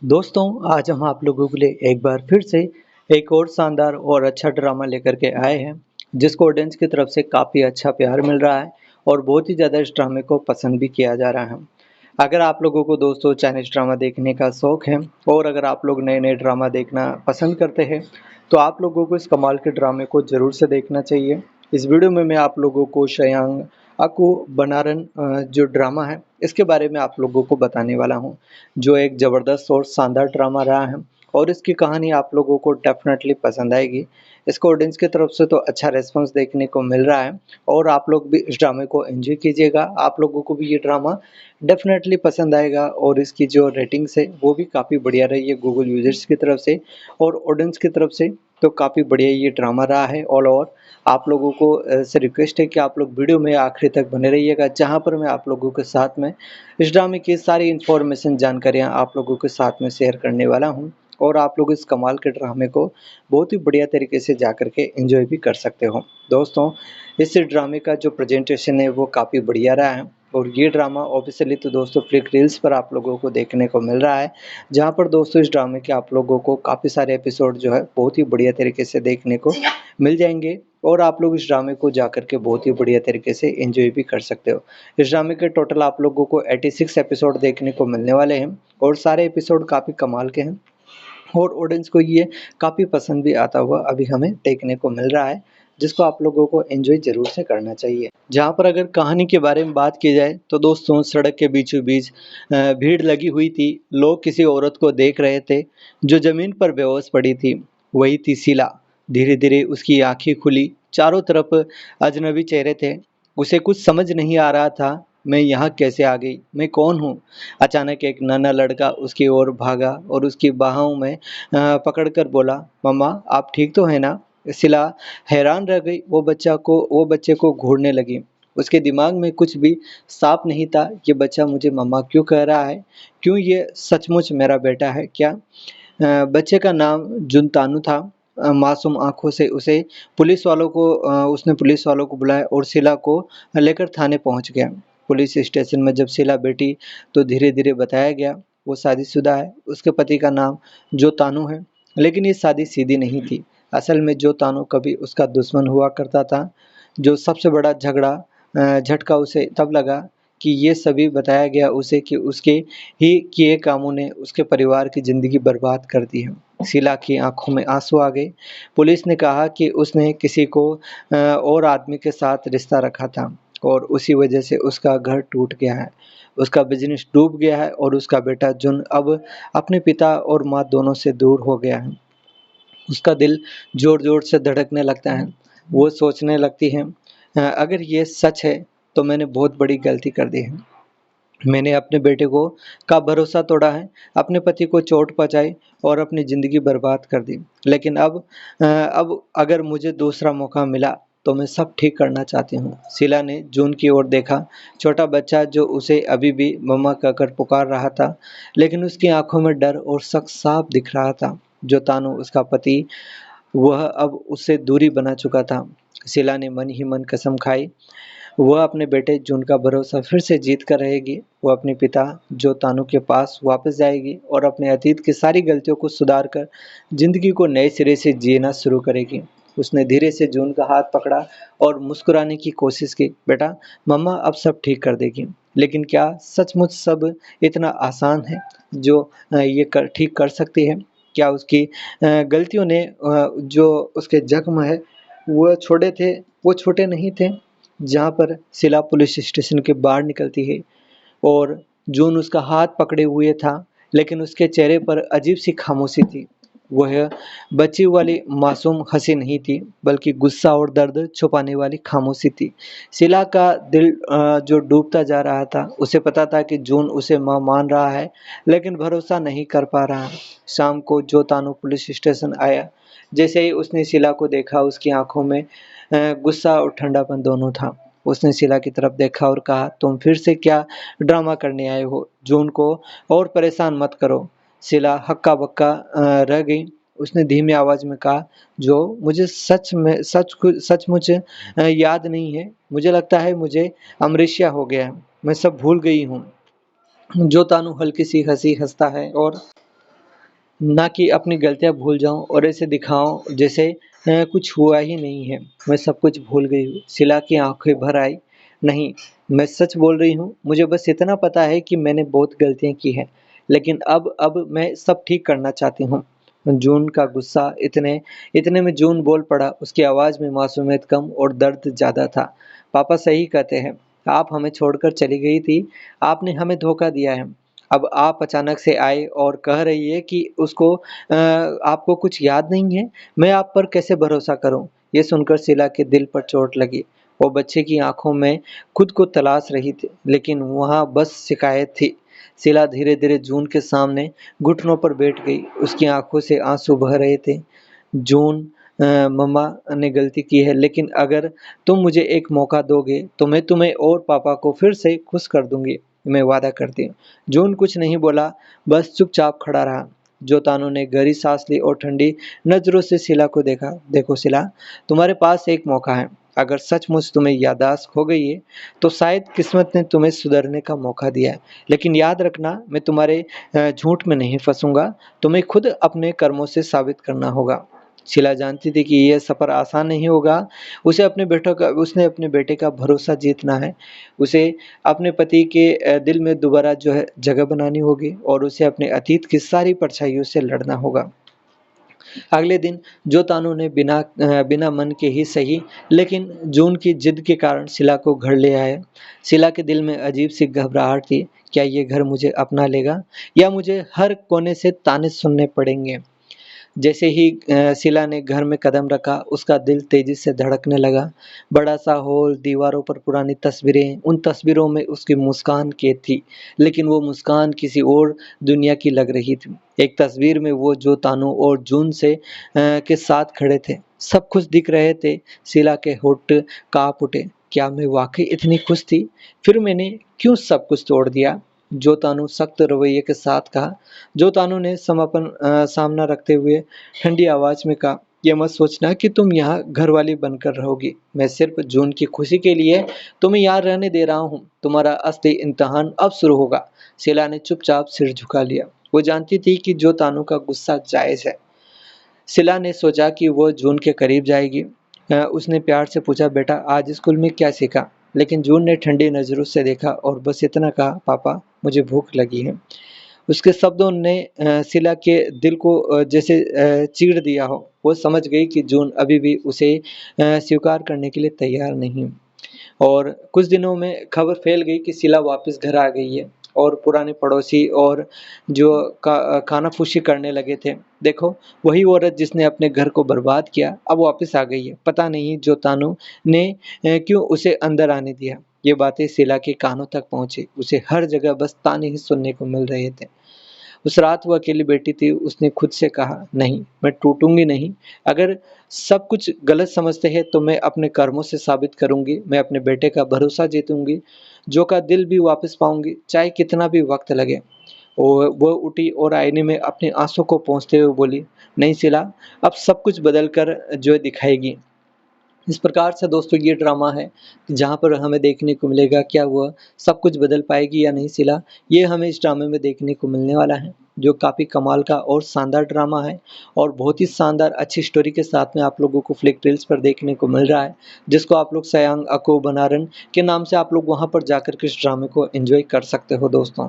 दोस्तों, आज हम आप लोगों के लिए एक बार फिर से एक और शानदार और अच्छा ड्रामा लेकर के आए हैं, जिसको ऑडियंस की तरफ से काफ़ी अच्छा प्यार मिल रहा है और बहुत ही ज़्यादा इस ड्रामे को पसंद भी किया जा रहा है। अगर आप लोगों को दोस्तों चाइनीज़ ड्रामा देखने का शौक है और अगर आप लोग नए-नए ड्रामा देखना पसंद करते हैं, तो आप लोगों को इस कमाल के ड्रामे को ज़रूर से देखना चाहिए। इस वीडियो में मैं आप लोगों को शयांग अकु बनारन जो ड्रामा है, इसके बारे में आप लोगों को बताने वाला हूँ। जो एक ज़बरदस्त और शानदार ड्रामा रहा है और इसकी कहानी आप लोगों को डेफ़िनेटली पसंद आएगी। इसको ऑडियंस की तरफ से तो अच्छा रिस्पॉन्स देखने को मिल रहा है और आप लोग भी इस ड्रामे को एन्जॉय कीजिएगा। आप लोगों को भी ये ड्रामा डेफ़िनेटली पसंद आएगा और इसकी जो रेटिंग्स है वो भी काफ़ी बढ़िया रही है गूगल यूज़र्स की तरफ से और ऑडियंस की तरफ से तो काफ़ी बढ़िया ये ड्रामा रहा है ऑल ओवर। आप लोगों को से रिक्वेस्ट है कि आप लोग वीडियो में आखिर तक बने रहिएगा, जहाँ पर मैं आप लोगों के साथ में इस ड्रामे की सारी इन्फॉर्मेशन जानकारियाँ आप लोगों के साथ में शेयर करने वाला हूँ और आप लोग इस कमाल के ड्रामे को बहुत ही बढ़िया तरीके से जा कर के एंजॉय भी कर सकते हो। दोस्तों, इस ड्रामे का जो प्रेजेंटेशन है वो काफ़ी बढ़िया रहा है और ये ड्रामा ऑफिशियली तो दोस्तों फ्लिक रील्स पर आप लोगों को देखने को मिल रहा है, जहाँ पर दोस्तों इस ड्रामे के आप लोगों को काफ़ी सारे एपिसोड जो है बहुत ही बढ़िया तरीके से देखने को मिल जाएंगे और आप लोग इस ड्रामे को जा कर के बहुत ही बढ़िया तरीके से एंजॉय भी कर सकते हो। इस ड्रामे के टोटल आप लोगों को 86 एपिसोड देखने को मिलने वाले हैं और सारे एपिसोड काफ़ी कमाल के हैं और ऑडियंस को ये काफ़ी पसंद भी आता हुआ अभी हमें देखने को मिल रहा है, जिसको आप लोगों को एंजॉय ज़रूर से करना चाहिए। जहाँ पर अगर कहानी के बारे में बात की जाए तो दोस्तों सड़क के बीचों बीच भीड़ लगी हुई थी। लोग किसी औरत को देख रहे थे जो ज़मीन पर बेहोश पड़ी थी। वही थी शीला। धीरे-धीरे उसकी आँखें खुली। चारों तरफ अजनबी चेहरे थे। उसे कुछ समझ नहीं आ रहा था, मैं यहाँ कैसे आ गई? मैं कौन हूँ? अचानक एक नन्हा लड़का उसकी ओर भागा और उसकी बाहों में पकड़कर बोला, मम्मा आप ठीक तो हैं ना? शीला हैरान रह गई। वो बच्चे को घूरने लगी। उसके दिमाग में कुछ भी साफ नहीं था। ये बच्चा मुझे मम्मा क्यों कह रहा है? क्यों ये सचमुच मेरा बेटा है क्या? बच्चे का नाम जुनतानु था। मासूम आँखों से उसने पुलिस वालों को बुलाया और शीला को लेकर थाने पहुँच गया। पुलिस स्टेशन में जब शीला बैठी तो धीरे-धीरे बताया गया वो शादीशुदा है। उसके पति का नाम जो तानु है, लेकिन ये शादी सीधी नहीं थी। असल में जो तानु कभी उसका दुश्मन हुआ करता था। जो सबसे बड़ा झटका उसे तब लगा कि ये सभी बताया गया उसे कि उसके ही किए कामों ने उसके परिवार की ज़िंदगी बर्बाद कर दी है। शीला की आँखों में आँसू आ गए। पुलिस ने कहा कि उसने किसी को और आदमी के साथ रिश्ता रखा था और उसी वजह से उसका घर टूट गया है। उसका बिज़नेस डूब गया है और उसका बेटा जुन अब अपने पिता और माँ दोनों से दूर हो गया है। उसका दिल ज़ोर-ज़ोर से धड़कने लगता है। वो सोचने लगती है अगर ये सच है तो मैंने बहुत बड़ी गलती कर दी है। मैंने अपने बेटे को का भरोसा तोड़ा है, अपने पति को चोट पहुँचाई और अपनी ज़िंदगी बर्बाद कर दी। लेकिन अब अगर मुझे दूसरा मौका मिला तो मैं सब ठीक करना चाहती हूँ। शीला ने जून की ओर देखा, छोटा बच्चा जो उसे अभी भी मम्मा कहकर पुकार रहा था, लेकिन उसकी आँखों में डर और शक साफ दिख रहा था। जो तानु उसका पति वह अब उससे दूरी बना चुका था। शीला ने मन ही मन कसम खाई वह अपने बेटे जून का भरोसा फिर से जीत कर रहेगी। वो अपने पिता जो तानु के पास वापस जाएगी और अपने अतीत की सारी गलतियों को सुधार कर जिंदगी को नए सिरे से जीना शुरू करेगी। उसने धीरे से जून का हाथ पकड़ा और मुस्कुराने की कोशिश की। बेटा, मम्मा अब सब ठीक कर देगी। लेकिन क्या सचमुच सब इतना आसान है जो ये ठीक कर सकती है? क्या उसकी गलतियों ने जो उसके जख्म है वो छोटे नहीं थे? जहाँ पर शीला पुलिस स्टेशन के बाहर निकलती है और जून उसका हाथ पकड़े हुए था, लेकिन उसके चेहरे पर अजीब सी खामोशी थी। वह बची वाली मासूम हंसी नहीं थी, बल्कि गुस्सा और दर्द छुपाने वाली खामोशी थी। शीला का दिल जो डूबता जा रहा था, उसे पता था कि जून उसे माँ मान रहा है, लेकिन भरोसा नहीं कर पा रहा। शाम को जो तानु पुलिस स्टेशन आया, जैसे ही उसने शीला को देखा, उसकी आंखों में गुस्सा और ठंडापन दोनों था। उसने शीला की तरफ देखा और कहा, तुम फिर से क्या ड्रामा करने आए हो? जून को और परेशान मत करो। शीला हक्का-बक्का रह गई। उसने धीमी आवाज़ में कहा, जो मुझे सचमुच याद नहीं है। मुझे लगता है मुझे अमनेशिया हो गया है। मैं सब भूल गई हूँ। जो तानु हल्की सी हँसी हँसता है और ना कि अपनी गलतियाँ भूल जाऊँ और ऐसे दिखाऊँ जैसे कुछ हुआ ही नहीं है। मैं सब कुछ भूल गई हूँ। शिला की आँखें भर आई। नहीं, मैं सच बोल रही हूँ। मुझे बस इतना पता है कि मैंने बहुत गलतियाँ की हैं, लेकिन अब मैं सब ठीक करना चाहती हूँ। जून का गुस्सा इतने इतने में जून बोल पड़ा। उसकी आवाज़ में मासूमियत कम और दर्द ज़्यादा था। पापा सही कहते हैं। आप हमें छोड़कर चली गई थी। आपने हमें धोखा दिया है। अब आप अचानक से आए और कह रही है कि आपको कुछ याद नहीं है। मैं आप पर कैसे भरोसा करूँ? ये सुनकर शीला के दिल पर चोट लगी। वो बच्चे की आँखों में खुद को तलाश रही थी, लेकिन वहाँ बस शिकायत थी। शीला धीरे-धीरे जून के सामने घुटनों पर बैठ गई। उसकी आँखों से आँसू बह रहे थे। जून, मम्मा ने गलती की है, लेकिन अगर तुम मुझे एक मौका दोगे, तो मैं तुम्हें और पापा को फिर से खुश कर दूँगी। मैं वादा करती हूँ। जून कुछ नहीं बोला, बस चुपचाप खड़ा रहा। जोतानो ने गहरी सांस ली और ठंडी नज़रों से शीला को देखा। देखो शीला, तुम्हारे पास एक मौका है। अगर सचमुच तुम्हें याददाश्त खो गई है, तो शायद किस्मत ने तुम्हें सुधरने का मौका दिया है। लेकिन याद रखना, मैं तुम्हारे झूठ में नहीं फँसूँगा। तुम्हें खुद अपने कर्मों से साबित करना होगा। शीला जानती थी कि यह सफ़र आसान नहीं होगा। उसने अपने बेटे का भरोसा जीतना है। उसे अपने पति के दिल में दोबारा जो है जगह बनानी होगी और उसे अपने अतीत की सारी परछाइयों से लड़ना होगा। अगले दिन जो तानू ने बिना मन के ही सही, लेकिन जून की जिद के कारण शीला को घर ले आया। शीला के दिल में अजीब सी घबराहट थी। क्या ये घर मुझे अपना लेगा या मुझे हर कोने से ताने सुनने पड़ेंगे? जैसे ही शीला ने घर में कदम रखा, उसका दिल तेजी से धड़कने लगा। बड़ा-सा हॉल, दीवारों पर पुरानी तस्वीरें, उन तस्वीरों में उसकी मुस्कान कैद थी, लेकिन वो मुस्कान किसी और दुनिया की लग रही थी। एक तस्वीर में वो जो तानू और जून के साथ खड़े थे, सब कुछ दिख रहे थे। शीला के होंठ काँप उठे। क्या मैं वाक़ई इतनी खुश थी? फिर मैंने क्यों सब कुछ तोड़ दिया? जोतानु सख्त रवैये के साथ कहा। जोतानु ने सामना रखते हुए ठंडी आवाज़ में कहा, ये मत सोचना कि तुम यहाँ घरवाली बनकर रहोगी। मैं सिर्फ़ जून की खुशी के लिए तुम्हें यहाँ रहने दे रहा हूँ। तुम्हारा असली इम्तिहान अब शुरू होगा। शीला ने चुपचाप सिर झुका लिया। वो जानती थी कि जोतानु का गुस्सा जायज़ है। शीला ने सोचा कि वो जून के करीब जाएगी। उसने प्यार से पूछा, बेटा आज स्कूल में क्या सीखा? लेकिन जून ने ठंडी नज़रों से देखा और बस इतना कहा, पापा मुझे भूख लगी है। उसके शब्दों ने शीला के दिल को जैसे चीर दिया हो। वो समझ गई कि जून अभी भी उसे स्वीकार करने के लिए तैयार नहीं। और कुछ दिनों में खबर फैल गई कि शीला वापस घर आ गई है और पुराने पड़ोसी और जो खाना-फूसी करने लगे थे। देखो, वही औरत जिसने अपने घर को बर्बाद किया, अब वापस आ गई है। पता नहीं जो तानू ने क्यों उसे अंदर आने दिया। ये बातें शीला के कानों तक पहुँची। उसे हर जगह बस ताने ही सुनने को मिल रहे थे। उस रात वो अकेली बैठी थी, उसने खुद से कहा, नहीं, मैं टूटूँगी नहीं। अगर सब कुछ गलत समझते हैं तो मैं अपने कर्मों से साबित करूँगी, मैं अपने बेटे का भरोसा जीतूँगी, जो का दिल भी वापस पाऊँगी, चाहे कितना भी वक़्त लगे। वो उठी और आईने में अपने आँसू को पोंछते हुए बोली, नहीं शीला, अब सब कुछ बदल कर जो दिखाएगी। इस प्रकार से दोस्तों ये ड्रामा है, जहाँ पर हमें देखने को मिलेगा क्या वह सब कुछ बदल पाएगी या नहीं शीला, ये हमें इस ड्रामे में देखने को मिलने वाला है, जो काफ़ी कमाल का और शानदार ड्रामा है और बहुत ही शानदार अच्छी स्टोरी के साथ में आप लोगों को फ्लिक रील्स पर देखने को मिल रहा है, जिसको आप लोग सयांग अको बनारन के नाम से आप लोग वहाँ पर जाकर के इस ड्रामे को एन्जॉय कर सकते हो दोस्तों।